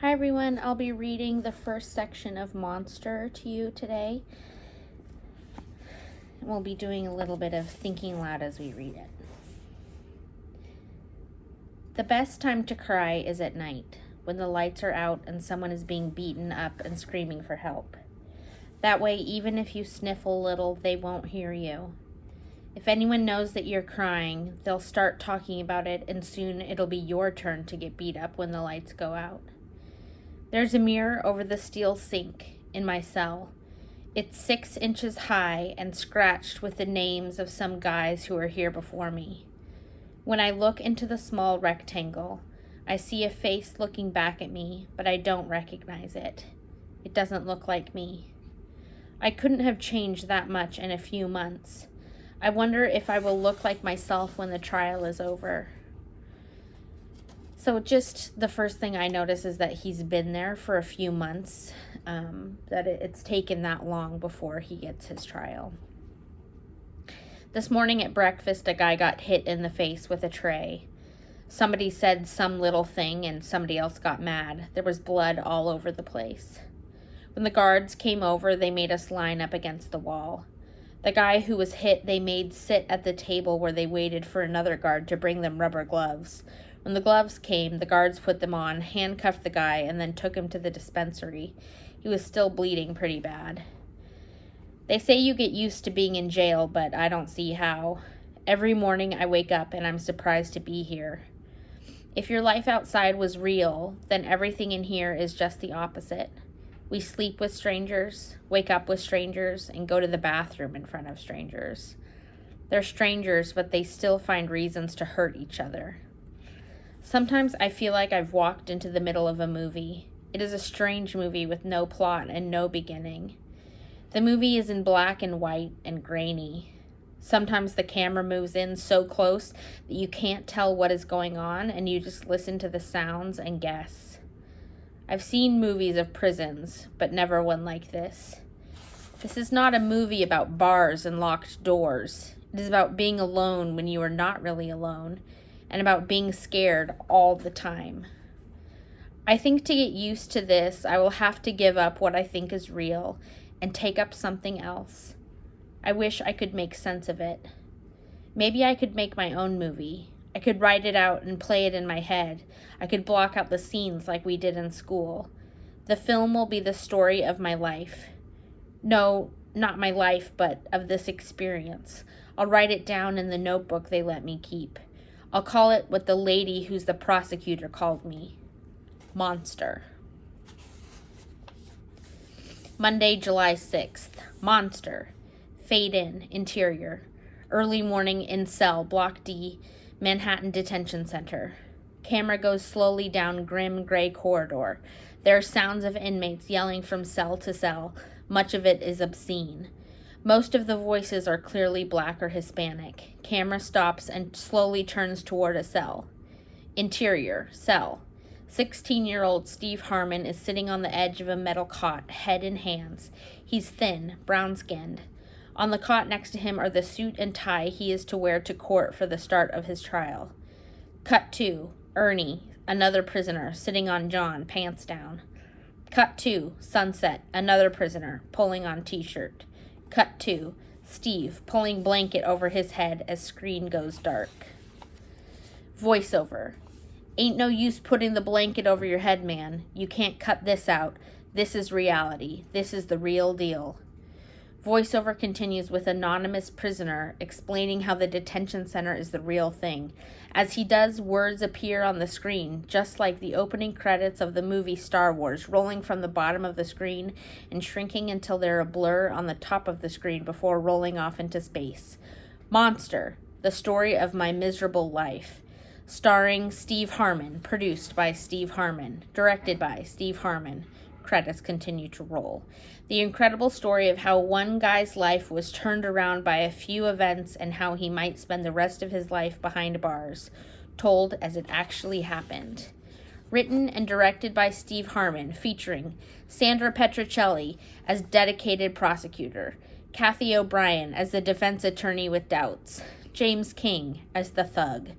Hi everyone, I'll be reading the first section of Monster to you today. We'll be doing a little bit of thinking loud as we read it. The best time to cry is at night, when the lights are out and someone is being beaten up and screaming for help. That way, even if you sniffle a little, they won't hear you. If anyone knows that you're crying, they'll start talking about it, and soon it'll be your turn to get beat up when the lights go out. There's a mirror over the steel sink in my cell. It's 6 inches high and scratched with the names of some guys who were here before me. When I look into the small rectangle, I see a face looking back at me, but I don't recognize it. It doesn't look like me. I couldn't have changed that much in a few months. I wonder if I will look like myself when the trial is over. So just the first thing I notice is that he's been there for a few months, that it's taken that long before he gets his trial. This morning at breakfast, a guy got hit in the face with a tray. Somebody said some little thing and somebody else got mad. There was blood all over the place. When the guards came over, they made us line up against the wall. The guy who was hit, they made sit at the table where they waited for another guard to bring them rubber gloves. When the gloves came, the guards put them on, handcuffed the guy, and then took him to the dispensary. He was still bleeding pretty bad. They say you get used to being in jail, but I don't see how. Every morning I wake up and I'm surprised to be here. If your life outside was real, then everything in here is just the opposite. We sleep with strangers, wake up with strangers, and go to the bathroom in front of strangers. They're strangers, but they still find reasons to hurt each other. Sometimes I feel like I've walked into the middle of a movie. It is a strange movie with no plot and no beginning. The movie is in black and white and grainy. Sometimes the camera moves in so close that you can't tell what is going on and you just listen to the sounds and guess. I've seen movies of prisons, but never one like this. This is not a movie about bars and locked doors. It is about being alone when you are not really alone, and about being scared all the time. I think to get used to this, I will have to give up what I think is real and take up something else. I wish I could make sense of it. Maybe I could make my own movie. I could write it out and play it in my head. I could block out the scenes like we did in school. The film will be the story of my life. No, not my life, but of this experience. I'll write it down in the notebook they let me keep. I'll call it what the lady who's the prosecutor called me. Monster. Monday, July 6th. Monster. Fade in. Interior. Early morning in cell, Block D, Manhattan Detention Center. Camera goes slowly down grim gray corridor. There are sounds of inmates yelling from cell to cell. Much of it is obscene. Most of the voices are clearly black or Hispanic. Camera stops and slowly turns toward a cell. Interior, cell. 16-year-old Steve Harmon is sitting on the edge of a metal cot, head in hands. He's thin, brown-skinned. On the cot next to him are the suit and tie he is to wear to court for the start of his trial. Cut 2, Ernie, another prisoner, sitting on John, pants down. Cut 2, Sunset, another prisoner, pulling on t-shirt. Cut 2, Steve, pulling blanket over his head as screen goes dark. Voiceover. Ain't no use putting the blanket over your head, man. You can't cut this out. This is reality. This is the real deal. Voiceover continues with anonymous prisoner explaining how the detention center is the real thing. As he does, words appear on the screen, just like the opening credits of the movie Star Wars, rolling from the bottom of the screen and shrinking until they're a blur on the top of the screen before rolling off into space. Monster, the story of my miserable life. Starring Steve Harmon, produced by Steve Harmon, directed by Steve Harmon. Credits continue to roll. The incredible story of how one guy's life was turned around by a few events and how he might spend the rest of his life behind bars, told as it actually happened. Written and directed by Steve Harmon, featuring Sandra Petrocelli as dedicated prosecutor, Kathy O'Brien as the defense attorney with doubts, James King as the thug,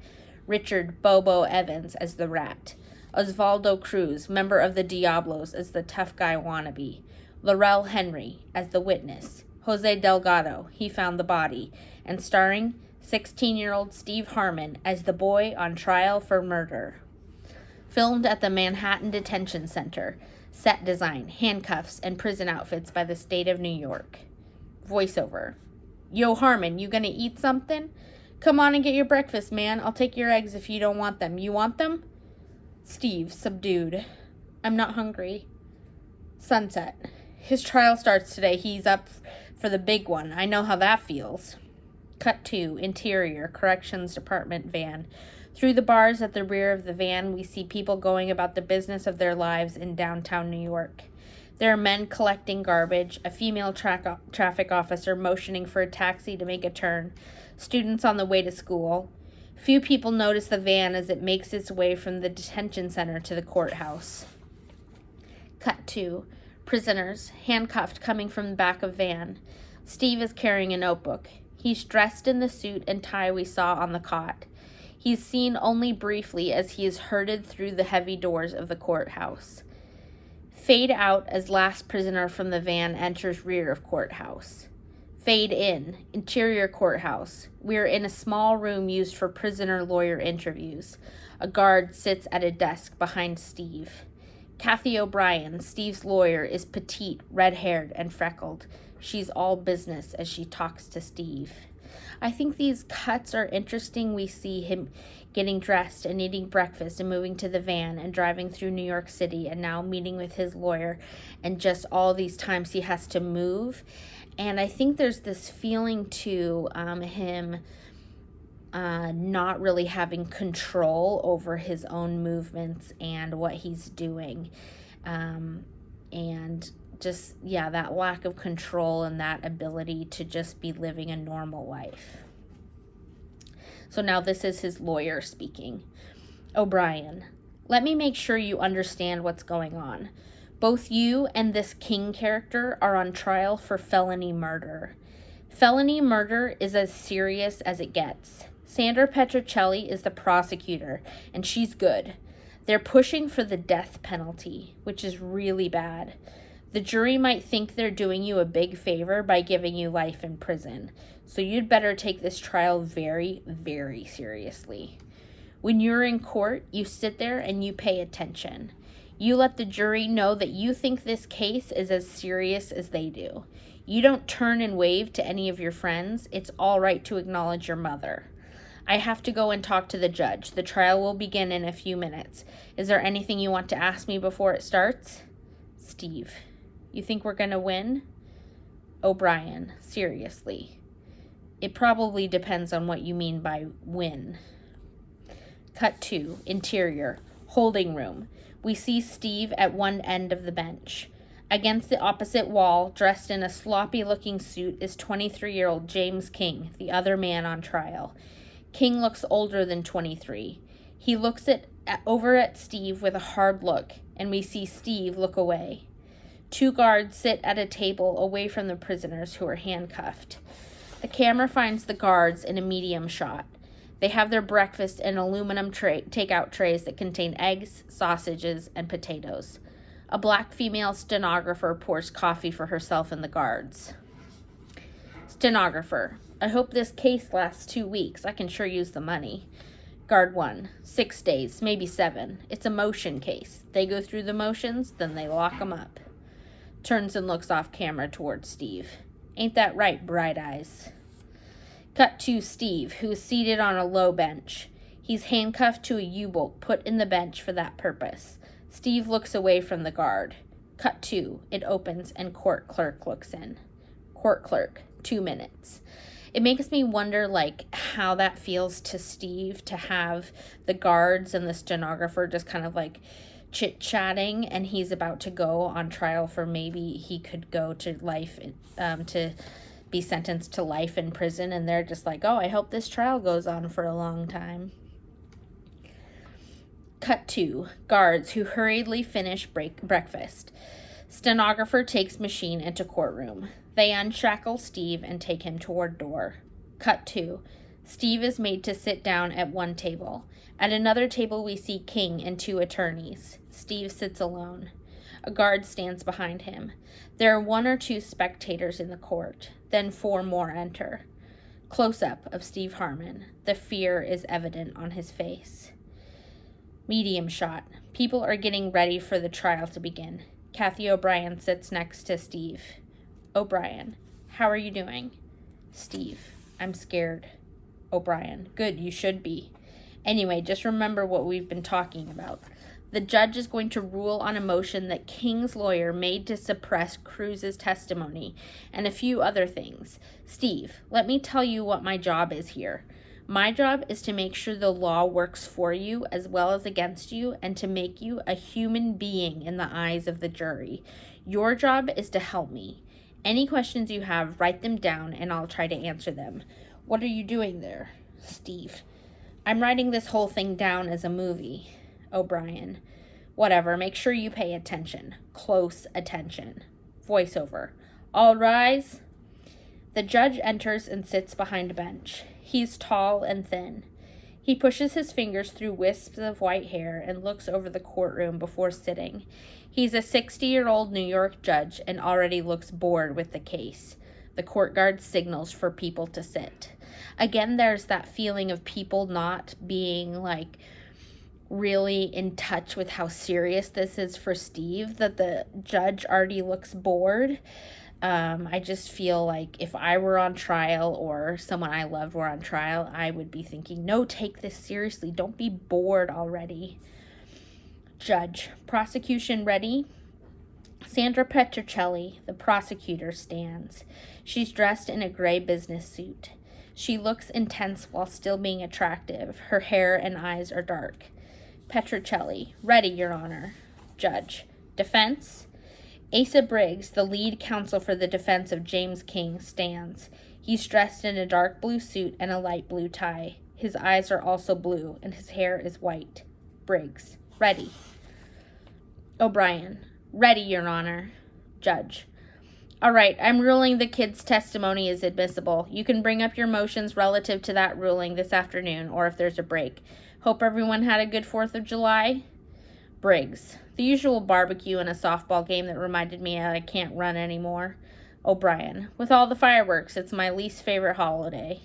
Richard Bobo Evans as the rat, Osvaldo Cruz, member of the Diablos, as the tough guy wannabe. Laurel Henry as the witness. Jose Delgado, he found the body. And starring 16-year-old Steve Harmon as the boy on trial for murder. Filmed at the Manhattan Detention Center. Set design, handcuffs, and prison outfits by the state of New York. Voiceover. Yo, Harmon, you gonna eat something? Come on and get your breakfast, man. I'll take your eggs if you don't want them. You want them? Steve, subdued. I'm not hungry. Sunset. His trial starts today. He's up for the big one. I know how that feels. Cut to interior, corrections department van. Through the bars at the rear of the van, we see people going about the business of their lives in downtown New York. There are men collecting garbage, a female traffic officer motioning for a taxi to make a turn, students on the way to school. Few people notice the van as it makes its way from the detention center to the courthouse. Cut to prisoners, handcuffed, coming from the back of van. Steve is carrying a notebook. He's dressed in the suit and tie we saw on the cot. He's seen only briefly as he is herded through the heavy doors of the courthouse. Fade out as last prisoner from the van enters rear of courthouse. Fade in, interior courthouse. We are in a small room used for prisoner-lawyer interviews. A guard sits at a desk behind Steve. Kathy O'Brien, Steve's lawyer, is petite, red-haired, and freckled. She's all business as she talks to Steve. I think these cuts are interesting. We see him getting dressed and eating breakfast and moving to the van and driving through New York City and now meeting with his lawyer and just all these times he has to move. And I think there's this feeling to him not really having control over his own movements and what he's doing. And just, that lack of control and that ability to just be living a normal life. So now this is his lawyer speaking. O'Brien, let me make sure you understand what's going on. Both you and this King character are on trial for felony murder. Felony murder is as serious as it gets. Sandra Petrocelli is the prosecutor, and she's good. They're pushing for the death penalty, which is really bad. The jury might think they're doing you a big favor by giving you life in prison, so you'd better take this trial very, very seriously. When you're in court, you sit there and you pay attention. You let the jury know that you think this case is as serious as they do. You don't turn and wave to any of your friends. It's all right to acknowledge your mother. I have to go and talk to the judge. The trial will begin in a few minutes. Is there anything you want to ask me before it starts? Steve, you think we're going to win? O'Brien, seriously. It probably depends on what you mean by win. Cut to interior, holding room. We see Steve at one end of the bench. Against the opposite wall, dressed in a sloppy-looking suit, is 23-year-old James King, the other man on trial. King looks older than 23. He looks over at Steve with a hard look, and we see Steve look away. Two guards sit at a table away from the prisoners who are handcuffed. The camera finds the guards in a medium shot. They have their breakfast in aluminum takeout trays that contain eggs, sausages, and potatoes. A black female stenographer pours coffee for herself and the guards. Stenographer, I hope this case lasts 2 weeks. I can sure use the money. Guard 1, 6 days, maybe 7. It's a motion case. They go through the motions, then they lock them up. Turns and looks off camera towards Steve. Ain't that right, bright eyes? Cut to Steve, who is seated on a low bench. He's handcuffed to a U-bolt put in the bench for that purpose. Steve looks away from the guard. Cut to, it opens and court clerk looks in. Court clerk, 2 minutes. It makes me wonder, how that feels to Steve to have the guards and the stenographer just kind of chit-chatting, and he's about to go on trial for maybe he could go to life, to be sentenced to life in prison, and they're just like, oh, I hope this trial goes on for a long time. Cut to guards who hurriedly finish breakfast. Stenographer takes machine into courtroom. They unshackle Steve and take him toward door. Cut to Steve is made to sit down at one table. At another table, we see King and 2 attorneys. Steve sits alone. A guard stands behind him. There are 1 or 2 spectators in the court. Then 4 more enter. Close-up of Steve Harmon. The fear is evident on his face. Medium shot. People are getting ready for the trial to begin. Kathy O'Brien sits next to Steve. O'Brien, how are you doing? Steve, I'm scared. O'Brien, good, you should be. Anyway, just remember what we've been talking about. The judge is going to rule on a motion that King's lawyer made to suppress Cruz's testimony and a few other things. Steve, let me tell you what my job is here. My job is to make sure the law works for you as well as against you and to make you a human being in the eyes of the jury. Your job is to help me. Any questions you have, write them down and I'll try to answer them. What are you doing there? Steve, I'm writing this whole thing down as a movie. O'Brien, whatever, make sure you pay attention. Close attention. Voiceover, all rise. The judge enters and sits behind a bench. He's tall and thin. He pushes his fingers through wisps of white hair and looks over the courtroom before sitting. He's a 60-year-old New York judge and already looks bored with the case. The court guard signals for people to sit. Again, there's that feeling of people not being really in touch with how serious this is for Steve, that the judge already looks bored. I just feel like if I were on trial or someone I loved were on trial, I would be thinking, no, take this seriously. Don't be bored already. Judge, prosecution ready? Sandra Petrocelli, the prosecutor, stands. She's dressed in a gray business suit. She looks intense while still being attractive. Her hair and eyes are dark. Petrocelli, ready, Your Honor. Judge, defense? Asa Briggs, the lead counsel for the defense of James King, stands. He's dressed in a dark blue suit and a light blue tie. His eyes are also blue, and his hair is white. Briggs, ready. O'Brien, ready, Your Honor. Judge, all right, I'm ruling the kid's testimony is admissible. You can bring up your motions relative to that ruling this afternoon, or if there's a break. Hope everyone had a good 4th of July. Briggs, the usual barbecue and a softball game that reminded me I can't run anymore. O'Brien, with all the fireworks, it's my least favorite holiday.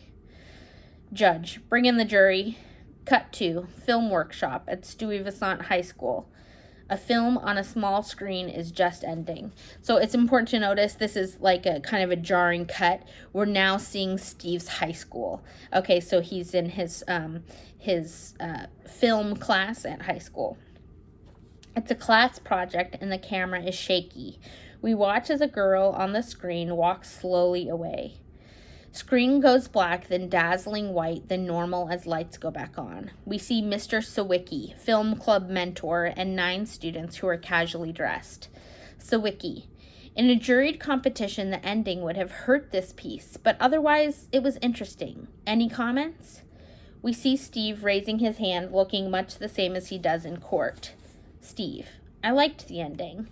Judge, bring in the jury. Cut 2, film workshop at Stuyvesant High School. A film on a small screen is just ending. So it's important to notice this is like a kind of a jarring cut. We're now seeing Steve's high school. Okay, so he's in his film class at high school. It's a class project and the camera is shaky. We watch as a girl on the screen walks slowly away. Screen goes black, then dazzling white, then normal as lights go back on. We see Mr. Sawicki, film club mentor, and 9 students who are casually dressed. Sawicki, in a juried competition, the ending would have hurt this piece, but otherwise it was interesting. Any comments? We see Steve raising his hand, looking much the same as he does in court. Steve, I liked the ending.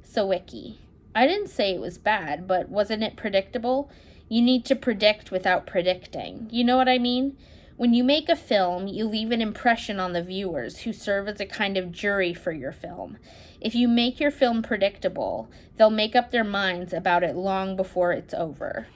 Sawicki, I didn't say it was bad, but wasn't it predictable? You need to predict without predicting. You know what I mean? When you make a film, you leave an impression on the viewers who serve as a kind of jury for your film. If you make your film predictable, they'll make up their minds about it long before it's over.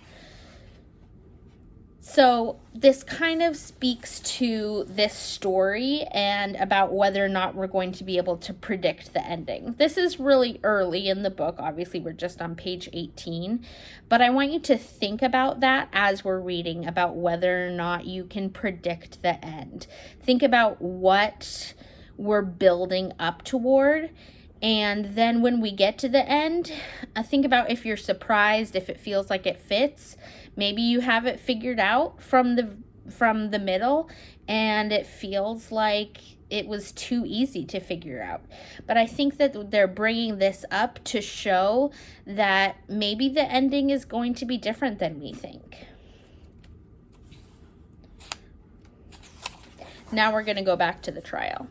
So this kind of speaks to this story and about whether or not we're going to be able to predict the ending. This is really early in the book. Obviously, we're just on page 18. But I want you to think about that as we're reading, about whether or not you can predict the end. Think about what we're building up toward. And then when we get to the end, think about if you're surprised, if it feels like it fits. Maybe you have it figured out from the middle and it feels like it was too easy to figure out. But I think that they're bringing this up to show that maybe the ending is going to be different than we think. Now we're going to go back to the trial.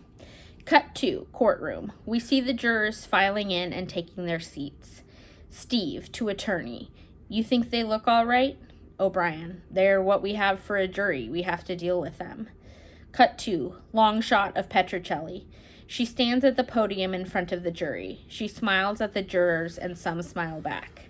Cut 2, courtroom. We see the jurors filing in and taking their seats. Steve, to attorney, you think they look all right? O'Brien. They're what we have for a jury. We have to deal with them. Cut 2. Long shot of Petrocelli. She stands at the podium in front of the jury. She smiles at the jurors, and some smile back.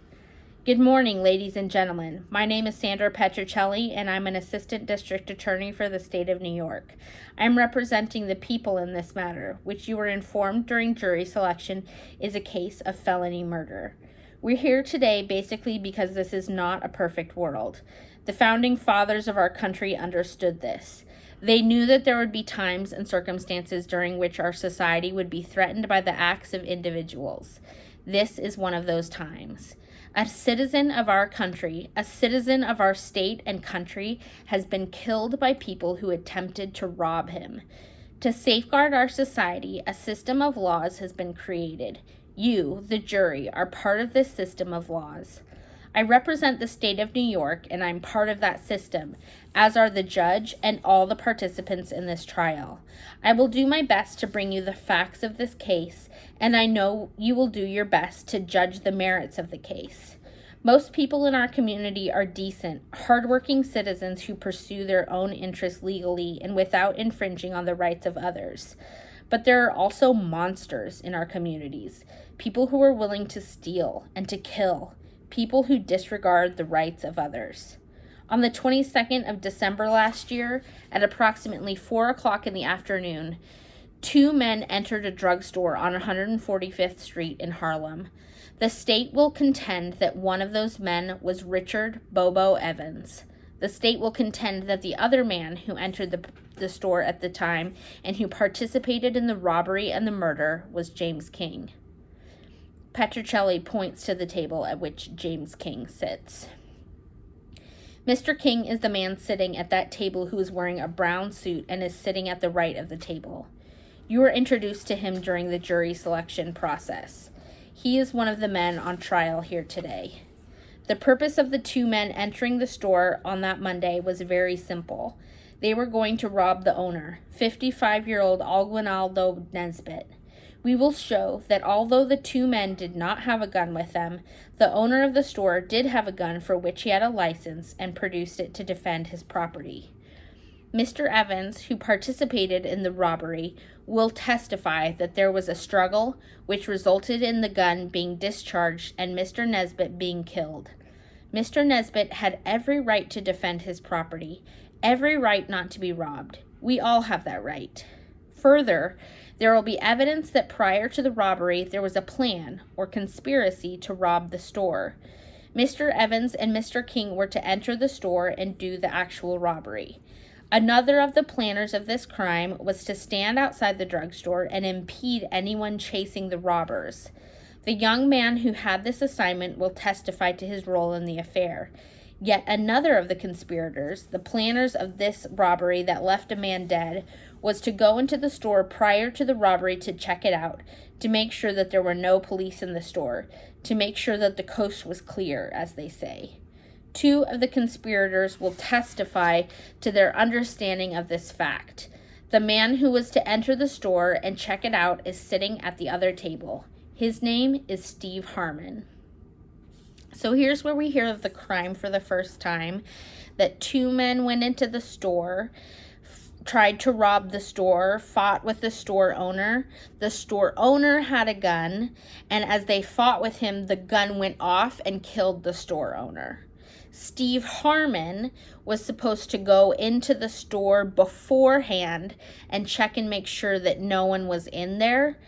Good morning, ladies and gentlemen. My name is Sandra Petrocelli, and I'm an assistant district attorney for the state of New York. I'm representing the people in this matter, which you were informed during jury selection is a case of felony murder. We're here today basically because this is not a perfect world. The founding fathers of our country understood this. They knew that there would be times and circumstances during which our society would be threatened by the acts of individuals. This is one of those times. A citizen of our country, a citizen of our state and country, has been killed by people who attempted to rob him. To safeguard our society, a system of laws has been created. You, the jury, are part of this system of laws. I represent the state of New York, and I'm part of that system, as are the judge and all the participants in this trial. I will do my best to bring you the facts of this case, and I know you will do your best to judge the merits of the case. Most people in our community are decent, hardworking citizens who pursue their own interests legally and without infringing on the rights of others. But there are also monsters in our communities, people who are willing to steal and to kill, people who disregard the rights of others. On the 22nd of December last year, at approximately 4 o'clock in the afternoon, 2 men entered a drugstore on 145th Street in Harlem. The state will contend that one of those men was Richard Bobo Evans. The state will contend that the other man who entered the store at the time and who participated in the robbery and the murder was James King. Petrocelli points to the table at which James King sits. Mr. King is the man sitting at that table who is wearing a brown suit and is sitting at the right of the table. You were introduced to him during the jury selection process. He is one of the men on trial here today. The purpose of the 2 men entering the store on that Monday was very simple. They were going to rob the owner, 55-year-old Aguinaldo Nesbitt. We will show that although the 2 men did not have a gun with them, the owner of the store did have a gun for which he had a license and produced it to defend his property. Mr. Evans, who participated in the robbery, will testify that there was a struggle which resulted in the gun being discharged and Mr. Nesbitt being killed. Mr. Nesbitt had every right to defend his property, every right not to be robbed. We all have that right. Further, there will be evidence that prior to the robbery, there was a plan or conspiracy to rob the store. Mr. Evans and Mr. King were to enter the store and do the actual robbery. Another of the planners of this crime was to stand outside the drugstore and impede anyone chasing the robbers. The young man who had this assignment will testify to his role in the affair. Yet another of the conspirators, the planners of this robbery that left a man dead, was to go into the store prior to the robbery to check it out, to make sure that there were no police in the store, to make sure that the coast was clear, as they say. 2 of the conspirators will testify to their understanding of this fact. The man who was to enter the store and check it out is sitting at the other table. His name is Steve Harmon. So here's where we hear of the crime for the first time, that 2 men went into the store, tried to rob the store, fought with the store owner. The store owner had a gun, and as they fought with him, the gun went off and killed the store owner. Steve Harmon was supposed to go into the store beforehand and check and make sure that no one was in there,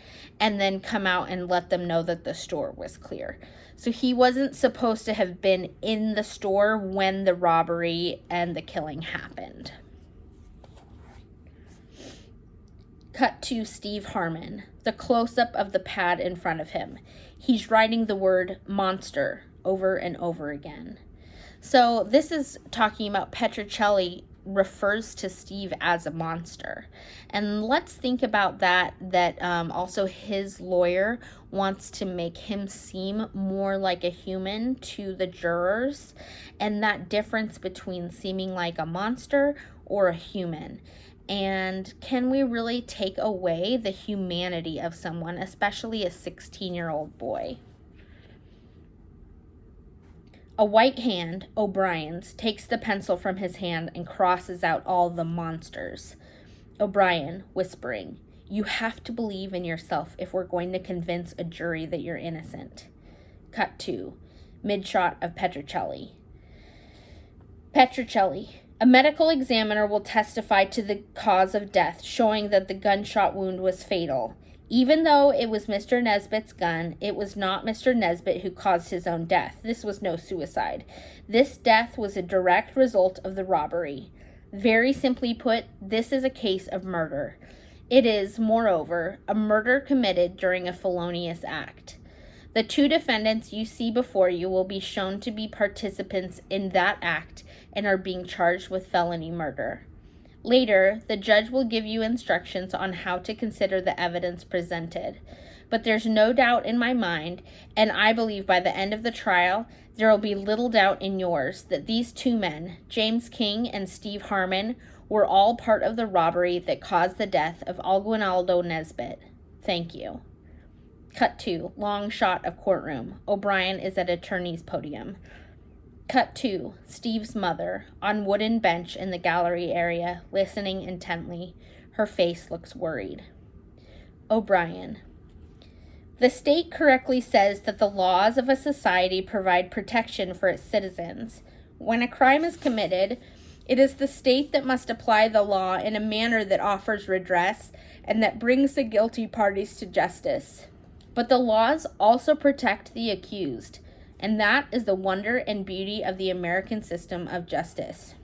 and then come out and let them know that the store was clear. So he wasn't supposed to have been in the store when the robbery and the killing happened. Cut to Steve Harmon, the close-up of the pad in front of him. He's writing the word monster over and over again. So this is talking about Petrocelli refers to Steve as a monster. And let's think about that also his lawyer wants to make him seem more like a human to the jurors, and that difference between seeming like a monster or a human. And can we really take away the humanity of someone, especially a 16-year-old boy? A white hand, O'Brien's, takes the pencil from his hand and crosses out all the monsters. O'Brien, whispering, "You have to believe in yourself if we're going to convince a jury that you're innocent." Cut 2. Mid-shot of Petrocelli. Petrocelli. A medical examiner will testify to the cause of death, showing that the gunshot wound was fatal. Even though it was Mr. Nesbitt's gun, it was not Mr. Nesbitt who caused his own death. This was no suicide. This death was a direct result of the robbery. Very simply put, this is a case of murder. It is, moreover, a murder committed during a felonious act. The 2 defendants you see before you will be shown to be participants in that act and are being charged with felony murder. Later, the judge will give you instructions on how to consider the evidence presented. But there's no doubt in my mind, and I believe by the end of the trial, there will be little doubt in yours, that these 2 men, James King and Steve Harmon, were all part of the robbery that caused the death of Aguinaldo Nesbitt. Thank you. Cut 2. Long shot of courtroom. O'Brien is at attorney's podium. Cut 2. Steve's mother, on wooden bench in the gallery area, listening intently. Her face looks worried. O'Brien. The state correctly says that the laws of a society provide protection for its citizens. When a crime is committed, it is the state that must apply the law in a manner that offers redress and that brings the guilty parties to justice. But the laws also protect the accused. And that is the wonder and beauty of the American system of justice.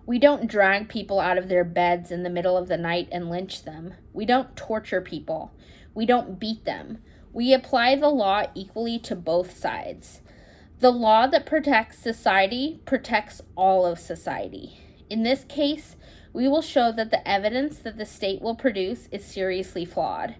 We don't drag people out of their beds in the middle of the night and lynch them. We don't torture people. We don't beat them. We apply the law equally to both sides. The law that protects society protects all of society. In this case, we will show that the evidence that the state will produce is seriously flawed.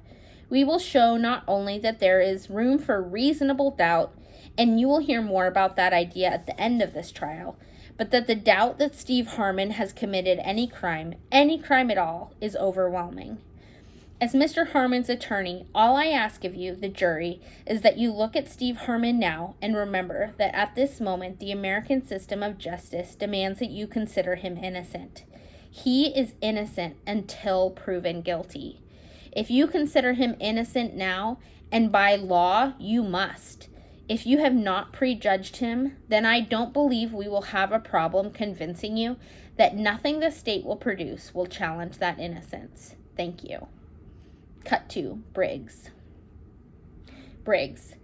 We will show not only that there is room for reasonable doubt, and you will hear more about that idea at the end of this trial, but that the doubt that Steve Harmon has committed any crime at all, is overwhelming. As Mr. Harmon's attorney, all I ask of you, the jury, is that you look at Steve Harmon now and remember that at this moment the American system of justice demands that you consider him innocent. He is innocent until proven guilty. If you consider him innocent now, and by law, you must. If you have not prejudged him, then I don't believe we will have a problem convincing you that nothing the state will produce will challenge that innocence. Thank you. Cut 2. Briggs. Briggs.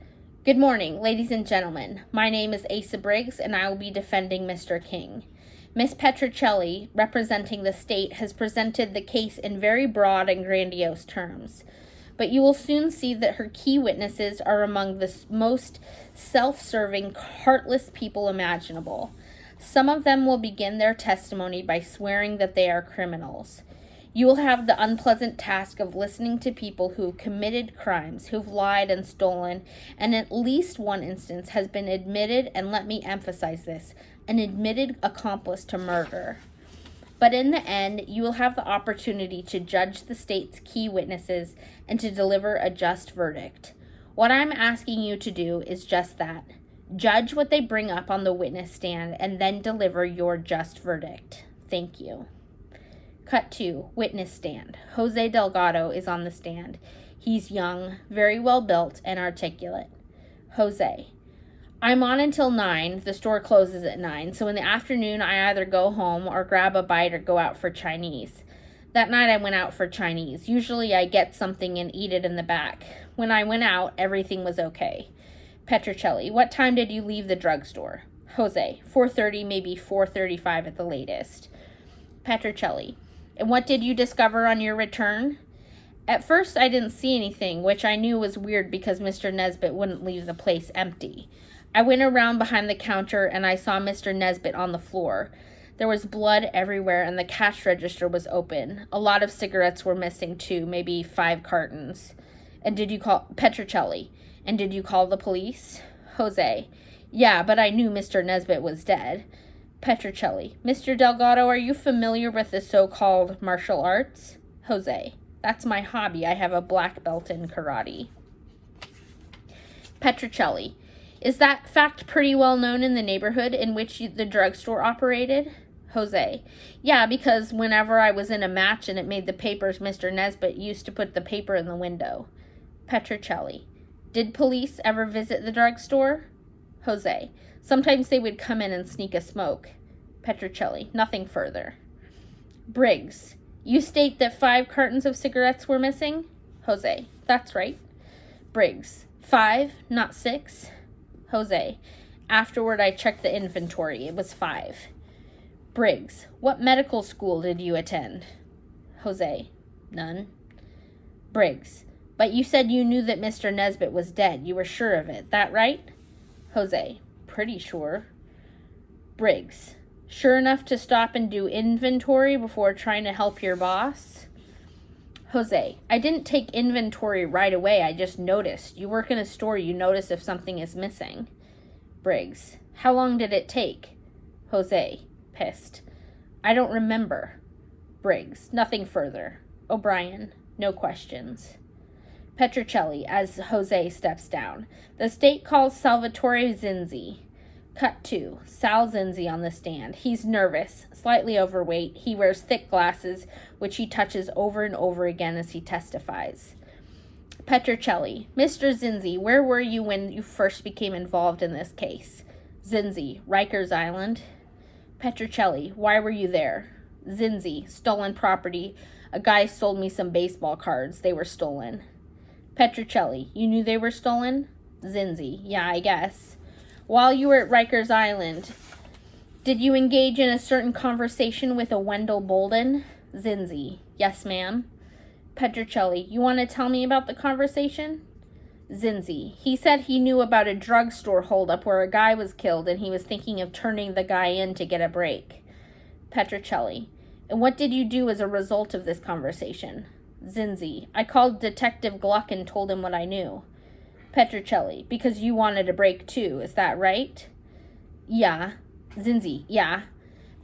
Good morning, ladies and gentlemen. My name is Asa Briggs, and I will be defending Mr. King. Miss Petrocelli, representing the state, has presented the case in very broad and grandiose terms. But you will soon see that her key witnesses are among the most self-serving, heartless people imaginable. Some of them will begin their testimony by swearing that they are criminals. You will have the unpleasant task of listening to people who have committed crimes, who've lied and stolen, and at least one instance has been admitted, and let me emphasize this, an admitted accomplice to murder. But in the end, you will have the opportunity to judge the state's key witnesses and to deliver a just verdict. What I'm asking you to do is just that. Judge what they bring up on the witness stand and then deliver your just verdict. Thank you. Cut 2. Witness stand. Jose Delgado is on the stand. He's young, very well built, and articulate. Jose. I'm on until 9. The store closes at 9, so in the afternoon I either go home or grab a bite or go out for Chinese. That night I went out for Chinese. Usually I get something and eat it in the back. When I went out, everything was okay. Petrocelli, what time did you leave the drugstore? Jose, 4:30, maybe 4:35 at the latest. Petrocelli, and what did you discover on your return? At first I didn't see anything, which I knew was weird because Mr. Nesbitt wouldn't leave the place empty. I went around behind the counter and I saw Mr. Nesbitt on the floor. There was blood everywhere and the cash register was open. A lot of cigarettes were missing too, maybe 5 cartons. And did you call Petrocelli? And did you call the police? Jose. Yeah, but I knew Mr. Nesbitt was dead. Petrocelli. Mr. Delgado, are you familiar with the so-called martial arts? Jose. That's my hobby. I have a black belt in karate. Petrocelli. Is that fact pretty well known in the neighborhood in which the drugstore operated? Jose. Yeah, because whenever I was in a match and it made the papers, Mr. Nesbitt used to put the paper in the window. Petrocelli. Did police ever visit the drugstore? Jose. Sometimes they would come in and sneak a smoke. Petrocelli. Nothing further. Briggs. You state that 5 cartons of cigarettes were missing? Jose. That's right. Briggs. 5, not 6? Jose. Afterward, I checked the inventory. It was 5. Briggs. What medical school did you attend? Jose. None. Briggs. But you said you knew that Mr. Nesbitt was dead. You were sure of it. That right? Jose. Pretty sure. Briggs. Sure enough to stop and do inventory before trying to help your boss? Jose. I didn't take inventory right away. I just noticed. You work in a store. You notice if something is missing. Briggs. How long did it take? Jose. Pissed. I don't remember. Briggs. Nothing further. O'Brien. No questions. Petrocelli, as Jose steps down. The state calls Salvatore Zinzi. Cut 2. Sal Zinzi on the stand. He's nervous, slightly overweight. He wears thick glasses, which he touches over and over again as he testifies. Petrocelli. Mr. Zinzi, where were you when you first became involved in this case? Zinzi. Rikers Island. Petrocelli. Why were you there? Zinzi. Stolen property. A guy sold me some baseball cards. They were stolen. Petrocelli. You knew they were stolen? Zinzi. Yeah, I guess. While you were at Rikers Island, did you engage in a certain conversation with a Wendell Bolden? Zinzi. Yes, ma'am. Petrocelli. You want to tell me about the conversation? Zinzi. He said he knew about a drugstore holdup where a guy was killed and he was thinking of turning the guy in to get a break. Petrocelli. And what did you do as a result of this conversation? Zinzi. I called Detective Gluck and told him what I knew. Petrocelli. Because you wanted a break too, is that right? Yeah. Zinzi. Yeah.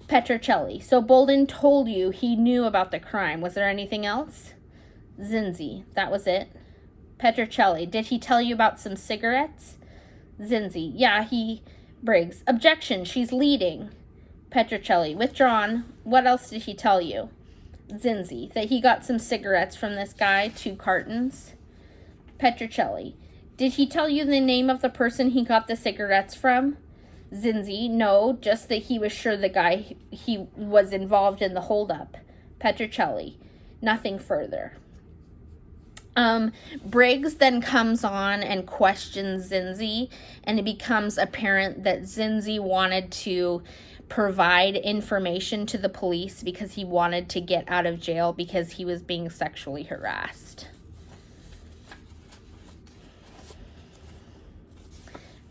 Petrocelli. So Bolden told you he knew about the crime. Was there anything else? Zinzi. That was it. Petrocelli. Did he tell you about some cigarettes? Zinzi. Yeah, Briggs. Objection. She's leading. Petrocelli. Withdrawn. What else did he tell you? Zinzi. That he got some cigarettes from this guy, 2 cartons. Petrocelli. Did he tell you the name of the person he got the cigarettes from? Zinzi. No, just that he was sure the guy he was involved in the holdup. Petrocelli. Nothing further. Briggs then comes on and questions Zinzi, and it becomes apparent that Zinzi wanted to provide information to the police because he wanted to get out of jail because he was being sexually harassed.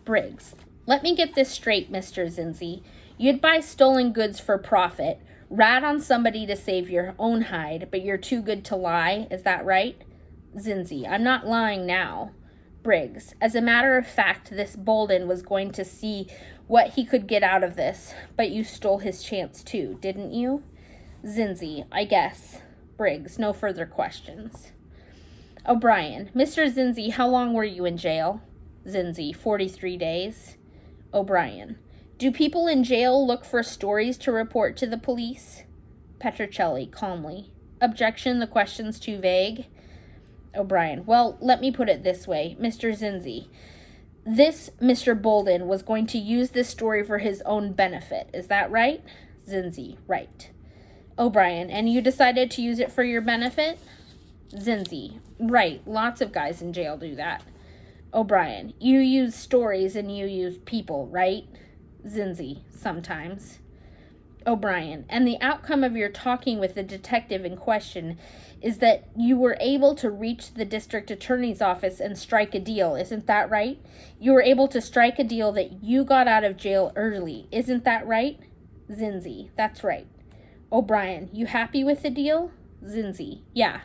Briggs. Let me get this straight, Mr. Zinzi. You'd buy stolen goods for profit, rat on somebody to save your own hide, but you're too good to lie, is that right? Zinzi. I'm not lying now. Briggs. As a matter of fact, this Bolden was going to see what he could get out of this, but you stole his chance too, didn't you? Zinzi. I guess. Briggs. No further questions. O'Brien. Mr. Zinzi, how long were you in jail? Zinzi. 43 days. O'Brien. Do people in jail look for stories to report to the police? Petrocelli. Calmly. Objection. The question's too vague. O'Brien. Well, let me put it this way, Mr. Zinzi. This Mr. Bolden was going to use this story for his own benefit. Is that right? Zinzi. Right. O'Brien. And you decided to use it for your benefit? Zinzi. Right. Lots of guys in jail do that. O'Brien. You use stories and you use people, right? Zinzi. Sometimes. O'Brien. And the outcome of your talking with the detective in question is that you were able to reach the district attorney's office and strike a deal. Isn't that right? You were able to strike a deal that you got out of jail early. Isn't that right? Zinzi. That's right. O'Brien. You happy with the deal? Zinzi. Yeah.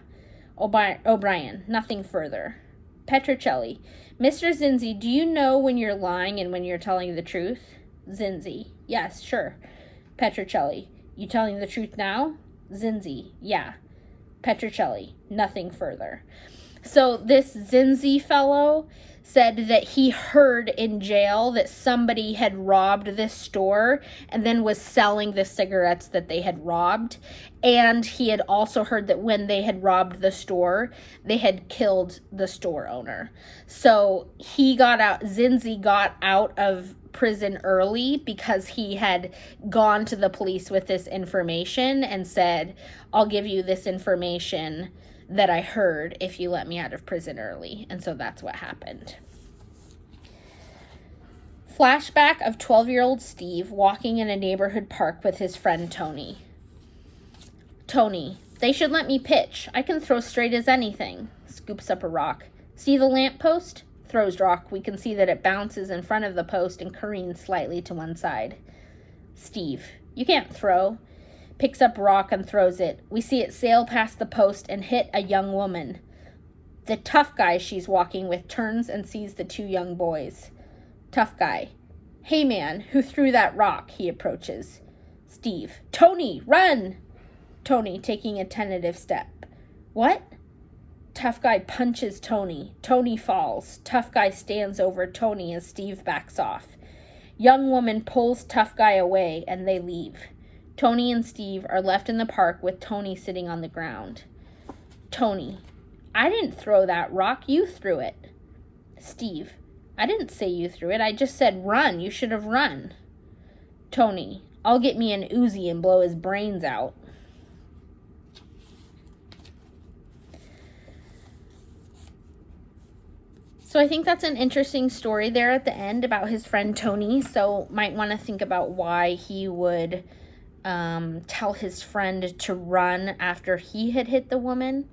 O'Brien. Nothing further. Petrocelli. Mr. Zinzi, do you know when you're lying and when you're telling the truth? Zinzi. Yes, sure. Petrocelli. You telling the truth now? Zinzi. Yeah. Petrocelli. Nothing further. So this Zinzi fellow said that he heard in jail that somebody had robbed this store and then was selling the cigarettes that they had robbed. And he had also heard that when they had robbed the store, they had killed the store owner. So he got out, Zinzi got out of prison early because he had gone to the police with this information and said, I'll give you this information that I heard if you let me out of prison early. And so that's what happened. Flashback of 12-year-old Steve walking in a neighborhood park with his friend Tony. Tony, they should let me pitch. I can throw straight as anything. Scoops up a rock. See the lamppost? Throws rock. We can see that it bounces in front of the post and careens slightly to one side. Steve, you can't throw. Picks up rock and throws it. We see it sail past the post and hit a young woman. The tough guy she's walking with turns and sees the two young boys. Tough guy. Hey man, who threw that rock? He approaches. Steve. Tony, run! Tony, taking a tentative step. What? Tough guy punches Tony. Tony falls. Tough guy stands over Tony as Steve backs off. Young woman pulls tough guy away and they leave. Tony and Steve are left in the park with Tony sitting on the ground. Tony, I didn't throw that rock. You threw it. Steve, I didn't say you threw it. I just said run. You should have run. Tony, I'll get me an Uzi and blow his brains out. So I think that's an interesting story there at the end about his friend Tony. So might want to think about why he would tell his friend to run after he had hit the woman.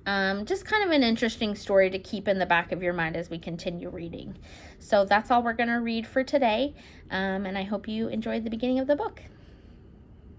Just kind of an interesting story to keep in the back of your mind as we continue reading. So that's all we're going to read for today. And I hope you enjoyed the beginning of the book.